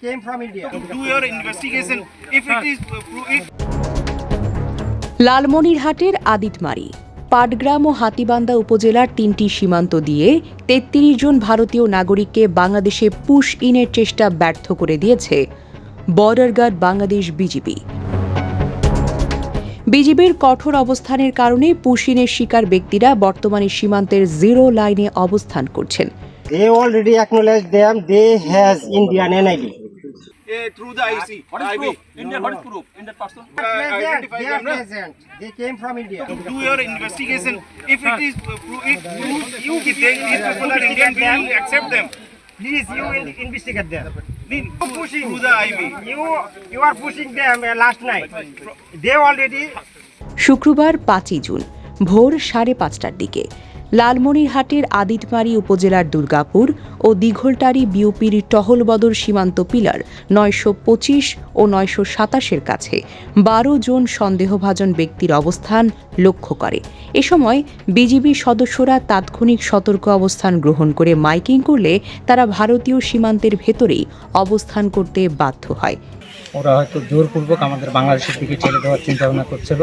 Came from India. Do your investigation. If it is লালমনিরহাটের আদিতমারি, পাটগ্রাম ও হাতীবান্ধা উপজেলার ৩টি সীমান্ত দিয়ে ৩৩ জন ভারতীয় নাগরিককে বাংলাদেশে পুশ ইনের চেষ্টা ব্যর্থ করে দিয়েছে বর্ডার গার্ড বাংলাদেশ বিজিবি। বিজিবির কঠোর অবস্থানের কারণে পুশ ইনের শিকার ব্যক্তিরা বর্তমানে সীমান্তের জিরো লাইনে অবস্থান করছেন। They already acknowledged them. They has Indian NID. through the IC. What is IB. proof? Indian, what is proof? Indian person? Identify They are them, no? present. They came from India. Do your investigation. If it is if you if they these people are Indian, we will accept them. Please, you will investigate them. Pushing Through the IB. You are pushing them last night. They already. শুক্রবার ৫ই June ভোর ৫:৩০টার দিকে লালমনিরহাটের আদিতমারি উপজেলার দুর্গাপুর ও দিঘলটারি বিওপির টহলবদর সীমান্ত pillar ৯২৫ ও ৯২৭-এর কাছে ১২ জন সন্দেহভাজন ব্যক্তির অবস্থান লক্ষ্য করে। এ সময় বিজিবি সদস্যরা তাৎক্ষণিক সতর্ক অবস্থান গ্রহণ করে মাইকিং করলে তারা ভারতীয় সীমান্তের ভেতরেই অবস্থান করতে বাধ্য হয়। ওরা হয়তো জোরপূর্বক আমাদের বাংলাদেশের দিকে ছেড়ে দেওয়ার চিন্তা ভাবনা করছিল,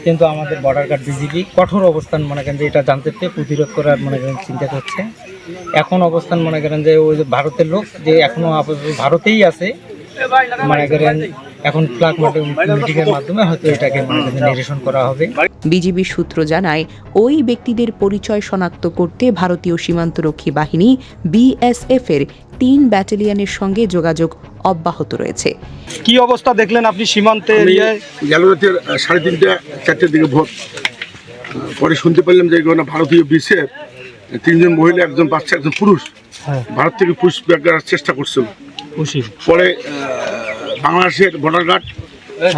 কিন্তু আমাদের বর্ডার গার্ড বিজিবি কঠোর অবস্থান মনে করেন যে এটা জানতে পেরে প্রতিরোধ করার মনে করেন চিন্তা করছে। এখন অবস্থান মনে করেন যে ওই যে ভারতের লোক যে এখনো আপাতত ভারতেই আছে মনে করেন, এখন ফ্ল্যাগ মিটিংয়ের মাধ্যমে হয়তো এটাকে মনে করেন নিরসন করা হবে। বিজিবি সূত্র জানায় ওই ব্যক্তিদের পরিচয় শনাক্ত করতে ভারতীয় সীমান্তরক্ষী বাহিনী বিএসএফ এর ৩ ব্যাটালিয়নের সঙ্গে যোগাযোগ অব্যাহত রয়েছে। কি অবস্থা দেখলেন আপনি সীমান্তে এরিয়ায়? গেল রাতের 3:30-4টার দিকে ভোর পরে শুনতে পারলাম যে এখানে ভারতীয় বিএসএফ 3 জন মহিলা, একজন বাচ্চা, একজন পুরুষ ভারত থেকে পুশ ব্যাক করার চেষ্টা করছিল। পরে বাংলাদেশের বর্ডার গার্ড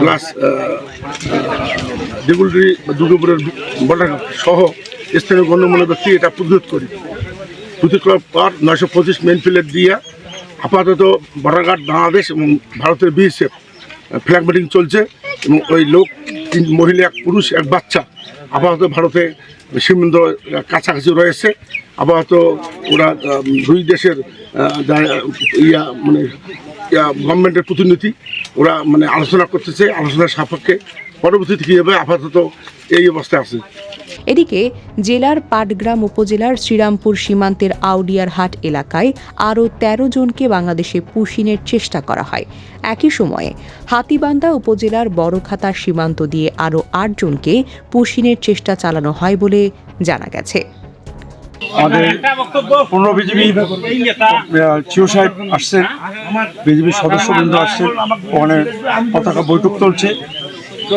প্লাস দিঘলটারি দুর্গাপুরের বর্ডার গার্ড সহ স্থানীয় গণ্যমান্য ব্যক্তি এটা প্রতিরোধ করার পর 925 মেন ফিল্ড দিয়ে আপাতত বর্ডার গার্ড বাংলাদেশ এবং ভারতের বিএসএফ ফ্ল্যাগ মিটিং চলছে এবং ওই লোক 3 মহিলা, এক পুরুষ, এক বাচ্চা আপাতত ভারতে সীমান্ত কাছাকাছি রয়েছে। আপাতত ওরা দুই দেশের গভর্নমেন্টের প্রতিনিধি ওরা আলোচনা করতেছে, আলোচনার সাপেক্ষে পরবর্তীতে কী হবে আপাতত এই অবস্থায় আছে। এদিকে জেলার পাটগ্রাম উপজেলার শ্রীরামপুর সীমান্তের আউডিয়ারহাট এলাকায় আরও ১৩ জনকে বাংলাদেশে পুশিনের চেষ্টা করা হয়। একই সময়ে হাতীবান্ধা উপজেলার বড়খাতা সীমান্ত দিয়ে আরও ৮ জনকে পুশিনের চেষ্টা চালানো হয় বলে জানা গেছে। আমাদের 15 বিজিবি চিও সাহেব আসছেন, বিজিবির সদস্যবৃন্দ আসছেন, ওখানে পতাকা বৈঠক চলছে।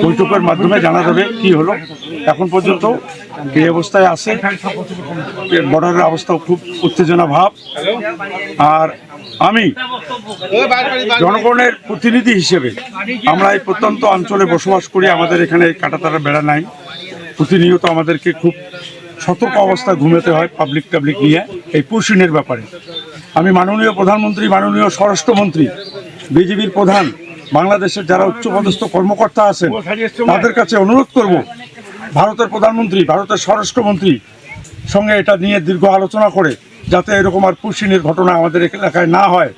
বৈঠকের মাধ্যমে জানা যাবে কি হলো। এখন পর্যন্ত এই অবস্থায় আছে, বর্ডারের অবস্থাও খুব উত্তেজনা ভাব। আর আমি জনগণের প্রতিনিধি হিসেবে আমরা এই প্রত্যন্ত অঞ্চলে বসবাস করি, আমাদের এখানে কাঁটাতারা বেড়া নাই, প্রতিনিয়ত আমাদেরকে খুব সতর্ক অবস্থায় ঘুমাতে হয় পাবলিক নিয়ে এই পুশিনের ব্যাপারে। আমি মাননীয় প্রধানমন্ত্রী, মাননীয় স্বরাষ্ট্রমন্ত্রী, বিজিবির প্রধান, বাংলাদেশের যারা উচ্চপদস্থ কর্মকর্তা আছেন তাদের কাছে অনুরোধ করব, ভারতের প্রধানমন্ত্রী, ভারতের স্বরাষ্ট্রমন্ত্রী সঙ্গে এটা নিয়ে দীর্ঘ আলোচনা করে যাতে এরকম আর পুশিনের ঘটনা আমাদের এলাকায় না হয়,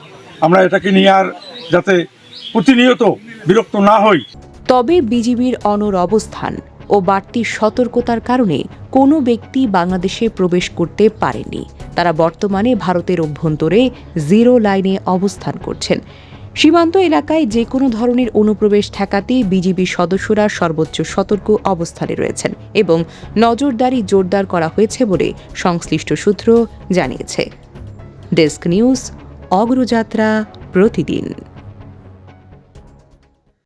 আমরা এটাকে নিয়ে আর যাতে প্রতিনিয়ত বিরক্ত না হই। তবে বিজিবির অনড় অবস্থান ও বাড়তি সতর্কতার কারণে কোনো ব্যক্তি বাংলাদেশে প্রবেশ করতে পারেনি। তারা বর্তমানে ভারতের অভ্যন্তরে জিরো লাইনে অবস্থান করছেন। সীমান্ত এলাকায় যে কোনো ধরনের অনুপ্রবেশ ঠেকাতে বিজিবি সদস্যরা সর্বোচ্চ সতর্ক অবস্থানে রয়েছেন এবং নজরদারি জোরদার করা হয়েছে বলে সংশ্লিষ্ট সূত্র জানিয়েছে। ডেস্ক নিউজ, অগ্রযাত্রা প্রতিদিন।